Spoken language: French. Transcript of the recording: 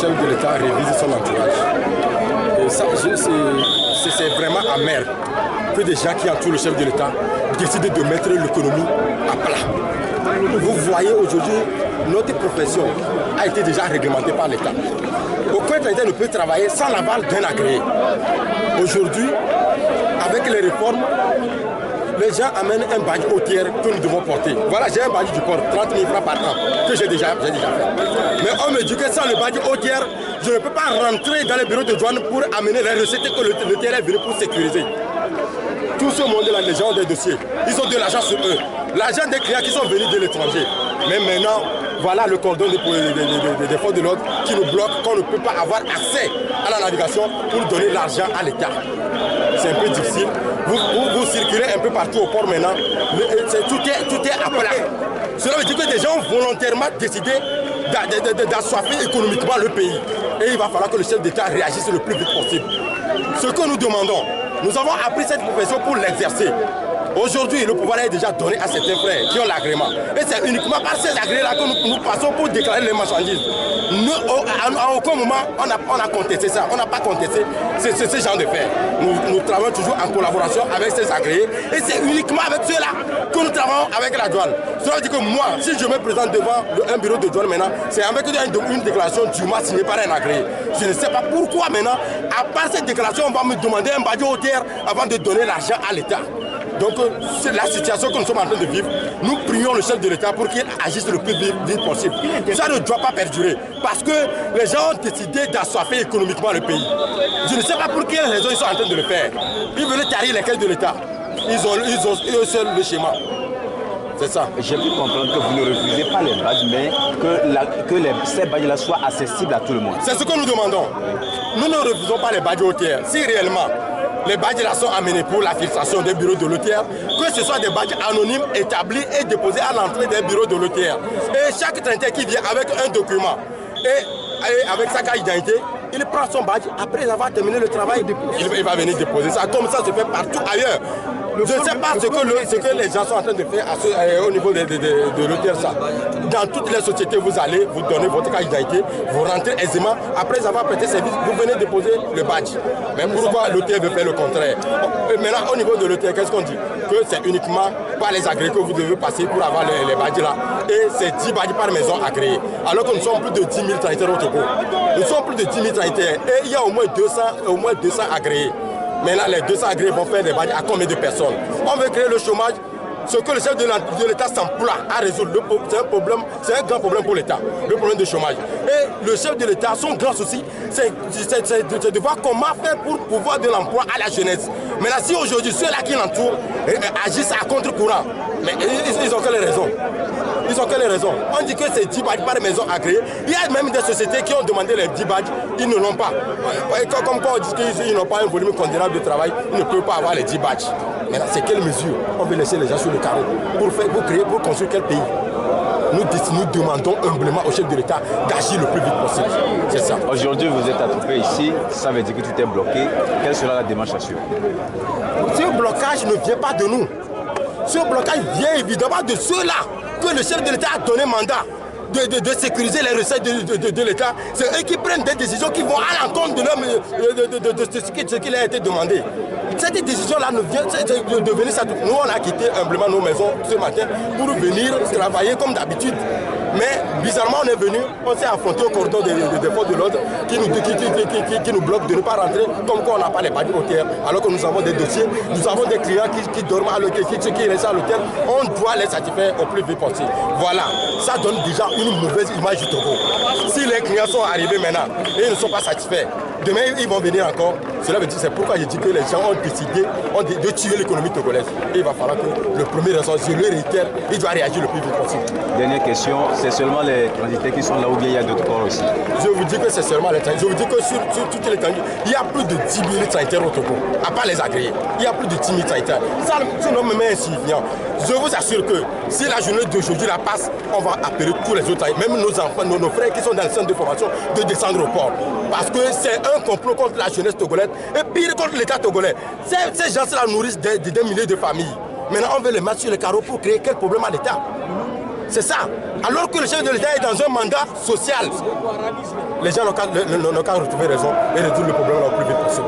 chef de l'État révise son entourage. Et ça, c'est vraiment amer que des gens qui entourent le chef de l'État décident de mettre l'économie à plat. Vous voyez aujourd'hui, notre profession a été déjà réglementée par l'État. Aucun traité ne peut travailler sans l'aval d'un agréé. Aujourd'hui, avec les réformes, les gens amènent un badge hôtière que nous devons porter. Voilà, j'ai un badge du port, 30 000 francs par an, que j'ai déjà fait. Mais on me dit que sans le badge hôtière, je ne peux pas rentrer dans les bureaux de douane pour amener les recettes que le terrain est venu pour sécuriser. Tout ce monde-là, les gens ont des dossiers. Ils ont de l'argent sur eux. L'argent des clients qui sont venus de l'étranger. Mais maintenant, voilà le cordon des forces de l'ordre qui nous bloque, qu'on ne peut pas avoir accès à la navigation pour donner l'argent à l'État. C'est un peu difficile. Vous circulez un peu partout au port maintenant. Tout est à plat. Cela veut dire que des gens ont volontairement décidé d'assoiffer économiquement le pays. Et il va falloir que le chef d'État réagisse le plus vite possible. Ce que nous demandons, nous avons appris cette profession pour l'exercer. Aujourd'hui, le pouvoir est déjà donné à certains frères qui ont l'agrément. Et c'est uniquement par ces agréés-là que nous passons pour déclarer les marchandises. À aucun moment, on a contesté ça. On n'a pas contesté ce genre de fait. Nous travaillons toujours en collaboration avec ces agréés. Et c'est uniquement avec ceux-là que nous travaillons avec la douane. Cela veut dire que moi, si je me présente devant un bureau de douane maintenant, c'est avec une déclaration du mois signée par un agréé. Je ne sais pas pourquoi maintenant, à part cette déclaration, on va me demander un badge hôtière avant de donner l'argent à l'État. Donc c'est la situation que nous sommes en train de vivre. Nous prions le chef de l'État pour qu'il agisse le plus vite possible. Ça ne doit pas perdurer parce que les gens ont décidé d'assoiffer économiquement le pays. Je ne sais pas pour quelle raison ils sont en train de le faire. Ils veulent tarir les caisses de l'État. Ils ont eux seuls le schéma. C'est ça. J'ai pu comprendre que vous ne refusez pas les badges, mais que ces badges-là soient accessibles à tout le monde. C'est ce que nous demandons. Nous ne refusons pas les badges hôtières. Si réellement les badges là sont amenés pour la fixation des bureaux de lotière, que ce soit des badges anonymes établis et déposés à l'entrée des bureaux de lotière. Et chaque traité qui vient avec un document et avec sa carte d'identité, il prend son badge, après avoir terminé le travail, il va venir déposer ça. Comme ça se fait partout ailleurs. Je ne sais pas ce que les gens sont en train de faire au niveau de l'hôtel. Dans toutes les sociétés, vous allez, vous donnez votre carte d'identité, vous rentrez aisément. Après avoir prêté service, vous venez déposer le badge. Mais pourquoi l'hôtel veut faire le contraire? Maintenant, au niveau de l'hôtel, qu'est-ce qu'on dit? Que c'est uniquement par les agréés que vous devez passer pour avoir les badges là. Et c'est 10 badges par maison agréés. Alors que nous sommes plus de 10 000 traiteurs au Togo. Nous sommes plus de 10 000 traiteurs. Et il y a au moins 200 agréés. Maintenant, les 200 agréés vont faire des badges à combien de personnes? On veut créer le chômage. Ce que le chef de l'État s'emploie à résoudre, c'est un grand problème pour l'État, le problème du chômage. Et le chef de l'État, son grand souci, c'est de voir comment faire pour pouvoir de l'emploi à la jeunesse. Maintenant, si aujourd'hui ceux-là qui l'entourent agissent à contre-courant, mais ils ont quelle raison? Ils ont quelle raison? On dit que c'est 10 badges par maison agréée. Il y a même des sociétés qui ont demandé les 10 badges, ils ne l'ont pas. Comme quand on dit qu'ils n'ont pas un volume considérable de travail, ils ne peuvent pas avoir les 10 badges. Maintenant, c'est quelle mesure on veut laisser les gens sur le carreau pour construire quel pays? Nous demandons humblement au chef de l'État d'agir le plus vite possible. C'est ça. Aujourd'hui, vous êtes attroupé ici, ça veut dire que tout est bloqué. Quelle sera la démarche à suivre? Ce blocage ne vient pas de nous. Ce blocage vient évidemment de ceux-là que le chef de l'État a donné mandat de sécuriser les recettes de l'État. C'est eux qui prennent des décisions qui vont à l'encontre de ce qui leur a été demandé. Cette décision-là ne vient de venir. Nous, on a quitté humblement nos maisons ce matin pour venir travailler comme d'habitude. Mais bizarrement, on est venu, on s'est affronté au cordon des forces de l'ordre qui nous bloquent de ne pas rentrer, comme quoi on n'a pas les badges hôtels, alors que nous avons des dossiers, nous avons des clients qui dorment à l'hôtel, qui restent à l'hôtel, on doit les satisfaire au plus vite possible. Voilà, ça donne déjà une mauvaise image du Togo. Si les clients sont arrivés maintenant et ils ne sont pas satisfaits, demain ils vont venir encore. Cela veut dire, c'est pourquoi je dis que les gens ont décidé de tuer l'économie togolaise. Et il va falloir que le premier raison, je le réitère, il doit réagir le plus vite possible. Dernière question, c'est seulement les transitaires qui sont là ou bien il y a d'autres corps aussi? Je vous dis que c'est seulement les transitaires. Je vous dis que sur toutes les transitaires, il y a plus de 10 000 transitaires au Togo, à part les agréés. Il y a plus de 10 000 transitaires. Ça, c'est non même insignifiant. Je vous assure que si la journée d'aujourd'hui la passe, on va appeler tous les autres, même nos enfants, nos frères qui sont dans le centre de formation, de descendre au port. Parce que c'est un complot contre la jeunesse togolaise et pire contre l'État togolais. Ces gens-là nourrissent des milliers de familles. Maintenant, on veut les mettre sur le carreau pour créer quel problème à l'État? C'est ça. Alors que le chef de l'État est dans un mandat social. Les gens n'ont qu'à retrouver raison et résoudre le problème le plus vite possible.